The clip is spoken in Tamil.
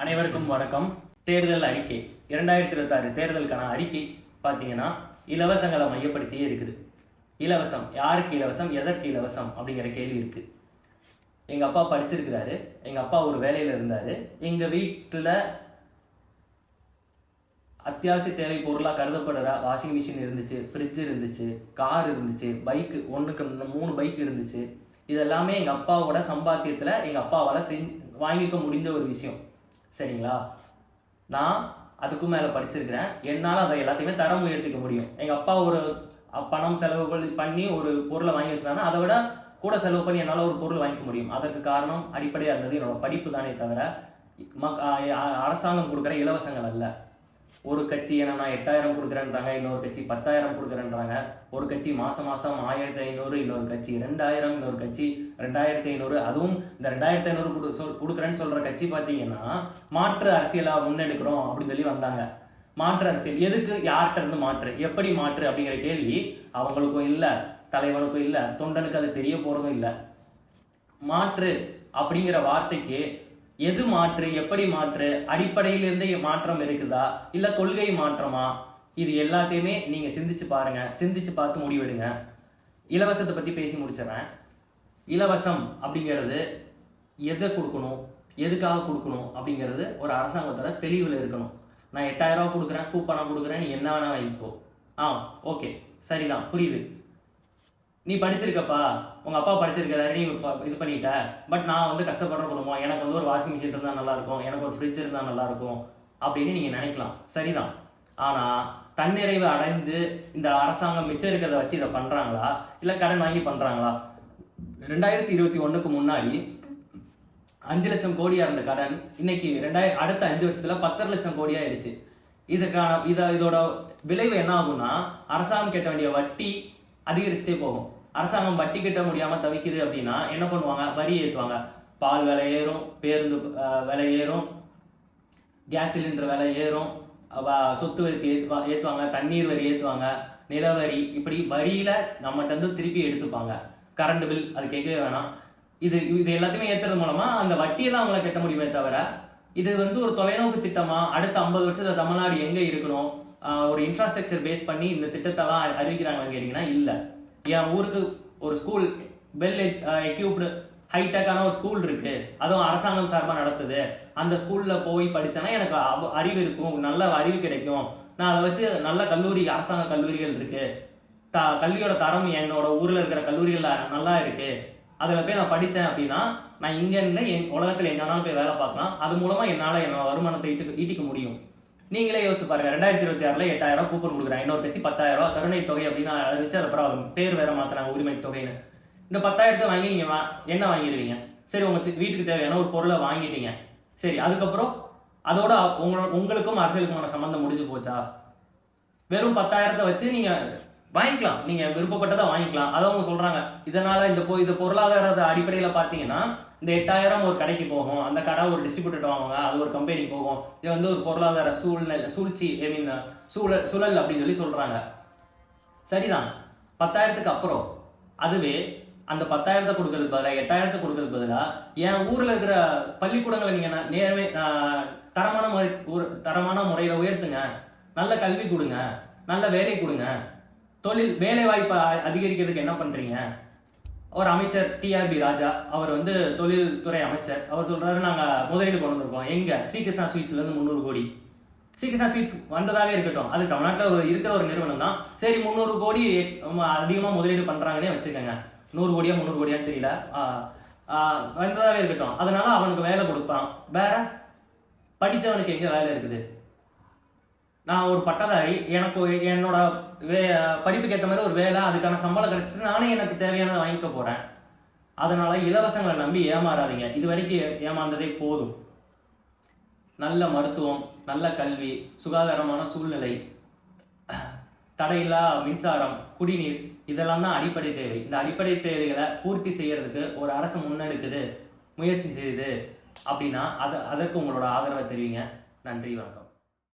அனைவருக்கும் வணக்கம். தேர்தல் அறிக்கை 2026 தேர்தலுக்கான அறிக்கை பார்த்தீங்கன்னா இலவசங்களை மையப்படுத்தியே இருக்குது. இலவசம் யாருக்கு இலவசம், எதற்கு இலவசம் அப்படிங்கிற கேள்வி இருக்கு. எங்க அப்பா படிச்சிருக்கிறாரு, எங்க அப்பா ஒரு வேலையில இருந்தாரு. எங்க வீட்டுல அத்தியாவசிய தேவை பொருளா கருதப்படுற வாஷிங் மிஷின் இருந்துச்சு, ஃப்ரிட்ஜ் இருந்துச்சு, கார் இருந்துச்சு, பைக்கு 1க்கு 3 பைக் இருந்துச்சு. இதெல்லாமே எங்க அப்பாவோட சம்பாத்தியத்துல எங்க அப்பாவால வாங்கிக்க முடிஞ்ச ஒரு விஷயம். சரிங்களா? நான் அதுக்கும் மேல படிச்சிருக்கிறேன். என்னால அதை எல்லாத்தையுமே தரம் உயர்த்திக்க முடியும். எங்க அப்பா ஒரு பணம் செலவுகள் பண்ணி ஒரு பொருளை வாங்கி வச்சிருந்தாங்கன்னா அதை விட கூட செலவு பண்ணி என்னால ஒரு பொருள் வாங்கிக்க முடியும். அதற்கு காரணம் அடிப்படையா இருந்தது என்னோட படிப்பு தானே தவிர அரசாங்கம் கொடுக்குற இலவசங்கள் அல்ல. ஒரு கட்சி என்னன்னா 8000 கொடுக்குறேன்றாங்க, இன்னொரு கட்சி 10,000 கொடுக்குறேன்றாங்க. ஒரு கட்சி மாசம் 1500, இன்னொரு கட்சி 2000, இன்னொரு கட்சி 2500. அதுவும் இந்த 2500 கொடுக்குறேன்னு சொல்ற கட்சி பார்த்தீங்கன்னா மாற்று அரசியலா முன்னெடுக்கிறோம் அப்படின்னு சொல்லி வந்தாங்க. மாற்று அரசியல் எதுக்கு, யார்கிட்ட இருந்து மாற்று, எப்படி மாற்று அப்படிங்கிற கேள்வி அவங்களுக்கும் இல்லை, தலைவனுக்கும் இல்லை, தொண்டனுக்கு அது தெரிய போறதும் இல்லை. மாற்று அப்படிங்கிற வார்த்தைக்கு எது மாற்று, எப்படி மாற்று, அடிப்படையிலிருந்து மாற்றம் இருக்குதா இல்ல கொள்கை மாற்றமா, இது எல்லாத்தையுமே நீங்க சிந்திச்சு பாருங்க. சிந்திச்சு பார்த்து முடிவெடுங்க. இலவசத்தை பத்தி பேசி முடிச்சிடறேன். இலவசம் அப்படிங்கிறது எதை கொடுக்கணும், எதுக்காக கொடுக்கணும் அப்படிங்கிறது ஒரு அரசாங்கத்தோட தெளிவில் இருக்கணும். நான் 8000 ரூபாய் கொடுக்குறேன், கூப்பணம் கொடுக்குறேன், நீ என்ன வேணா வாங்கிக்கோ. ஓகே, சரிதான், புரியுது. நீ படிச்சிருக்கப்பா, உங்க அப்பா படிச்சிருக்காரு, நீ இது பண்ணிட்ட. பட் நான் கஷ்டப்படுற குடும்பம், எனக்கு ஒரு வாஷிங் மிஷின் இருந்தா நல்லா இருக்கும், எனக்கு ஒரு ஃப்ரிட்ஜ் இருந்தா நல்லா இருக்கும் அப்படின்னு நீங்க நினைக்கலாம். சரிதான். ஆனா தன்னிறைவு அடைந்து இந்த அரசாங்கம் மிச்சம் இருக்கிறத வச்சு இதை பண்றாங்களா இல்ல கடன் வாங்கி பண்றாங்களா? 2021க்கு முன்னாடி 5 லட்சம் கோடியா இருந்த கடன் இன்னைக்கு அடுத்த 5 வருஷத்துல 10 லட்சம் கோடியா ஆயிடுச்சு. இதோட விளைவு என்ன ஆகும்னா அரசாங்கம் கட்ட வேண்டிய வட்டி அதிகரிச்சுட்டே போகும். அரசாங்கம் வட்டி கட்ட முடியாம தவிக்குது அப்படின்னா என்ன பண்ணுவாங்க, வரி ஏற்றுவாங்க. பால் விலை ஏறும், பேருந்து விலை ஏறும், கேஸ் சிலிண்டர் விலை ஏறும், சொத்து வரி ஏற்றுவாங்க, தண்ணீர் வரி ஏற்றுவாங்க, நிலவரி, இப்படி வரியில நம்மகிட்ட இருந்து திருப்பி எடுத்துப்பாங்க. கரண்ட் பில் அது கேட்கவே வேணாம். இது எல்லாத்தையுமே ஏற்றுறது மூலமா அந்த வட்டியெல்லாம் அவங்கள கட்ட முடியுமே தவிர இது ஒரு தொலைநோக்கு திட்டமா அடுத்த 50 வருஷத்துல தமிழ்நாடு எங்க இருக்கணும், ஒரு இன்ஃப்ராஸ்ட்ரக்சர் பேஸ் பண்ணி இந்த திட்டத்தெல்லாம் அறிவிக்கிறாங்கன்னு கேட்டீங்கன்னா இல்ல. என் ஊருக்கு ஒரு ஸ்கூல் வெல் எக்யூப்டு ஹைடெக்கான ஒரு ஸ்கூல் இருக்கு, அதுவும் அரசாங்கம் சார்பா நடத்துது. அந்த ஸ்கூல்ல போய் படிச்சேன்னா எனக்கு அறிவு இருக்கும், நல்ல அறிவு கிடைக்கும். நான் அதை வச்சு நல்ல அரசாங்க கல்லூரிகள் இருக்கு, கல்வியோட தரம் என்னோட ஊர்ல இருக்கிற கல்லூரிகள்ல நல்லா இருக்கு, அதுல போய் நான் படிச்சேன் அப்படின்னா நான் இங்க இருந்து உலகத்துல எங்கனாலும் போய் வேலை பார்க்கலாம். அது மூலமா என்னால என்னோட வருமானத்தை ஈட்டிக்க முடியும். நீங்களே யோசிச்சு பாருங்க. 2026ல 8000 கூப்பன் கொடுக்குறாங்க, இன்னொரு கட்சி 10,000 கருணை தொகை அப்படின்னு அதை வச்சு அதை அப்புறம் பேர் வேற மாத்தினாங்க, உரிமை தொகைன்னு. இந்த 10,000 வாங்கி நீங்க என்ன வாங்கிடுவீங்க? சரி, உங்க வீட்டுக்கு தேவையான ஒரு பொருளை வாங்கிட்டீங்க. சரி, அதுக்கப்புறம் அதோட உங்களுக்கும் அரசியலுக்குமான சம்பந்தம் முடிஞ்சு போச்சா? வெறும் 10,000 வச்சு நீங்க வாங்கிக்கலாம், நீங்க விருப்பப்பட்டதை வாங்கிக்கலாம். அதை அவங்க சொல்றாங்க. இதனால இந்த பொருளாதார அடிப்படையில பாத்தீங்கன்னா இந்த 8000 ஒரு கடைக்கு போகும், அந்த கடை ஒரு டிஸ்ட்ரிபியூட்டர் வாங்குவாங்க, அது ஒரு கம்பெனி போகும். இது ஒரு பொருளாதார சூழ்ச்சி, சுழல் அப்படின்னு சொல்றாங்க. சரிதான். 10,000க்கு அப்புறம் அதுவே அந்த 10,000 கொடுக்கறதுக்கு பதிலா 8,000 கொடுக்கறதுக்கு பதிலா என் ஊர்ல இருக்கிற பள்ளிக்கூடங்களை நீங்க நேரமே தரமான முறையில உயர்த்துங்க, நல்ல கல்வி கொடுங்க, நல்ல வேலை கொடுங்க. வேலை வாய்ப்பை அதிகரிக்கிறதுக்கு என்ன பண்றீங்க? ஒரு அமைச்சர் TRB ராஜா, அவர் தொழில்துறை அமைச்சர், அவர் சொல்றாரு நாங்க முதலீடு கொண்டு வந்திருக்கோம். எங்க? ஸ்ரீகிருஷ்ணா ஸ்வீட்ஸ்ல இருந்து 300 கோடி. ஸ்ரீகிருஷ்ணா ஸ்வீட்ஸ் வந்ததாவே இருக்கட்டும், அது தமிழ்நாட்டில் இருக்கிற ஒரு நிறுவனம் தான். சரி, 300 கோடி அதிகமா முதலீடு பண்றாங்கன்னே வச்சுக்கோங்க. 100 கோடியா 300 கோடியா தெரியல, வந்ததாவே இருக்கட்டும். அதனால அவனுக்கு வேலை கொடுப்பான். வேற படிச்சவனுக்கு எங்க வேலை இருக்குது? நான் ஒரு பட்டதாரி, எனக்கு என்னோட படிப்புக்கு ஏற்ற மாதிரி ஒரு வேலை, அதுக்கான சம்பளம் கிடைச்சிச்சு, நானே எனக்கு தேவையானதை வாங்கிக்க போறேன். அதனால இலவசங்களை நம்பி ஏமாறாதீங்க. இது வரைக்கும் ஏமாந்ததே போதும். நல்ல மருத்துவம், நல்ல கல்வி, சுகாதாரமான சூழ்நிலை, தடையில்லா மின்சாரம், குடிநீர், இதெல்லாம் தான் அடிப்படை தேவை. இந்த அடிப்படை தேவைகளை பூர்த்தி செய்யறதுக்கு ஒரு அரசு முன்னெடுக்குது, முயற்சி செய்யுது அப்படின்னா அதற்கு உங்களோட ஆதரவை தெரிவிங்க. நன்றி, வணக்கம்.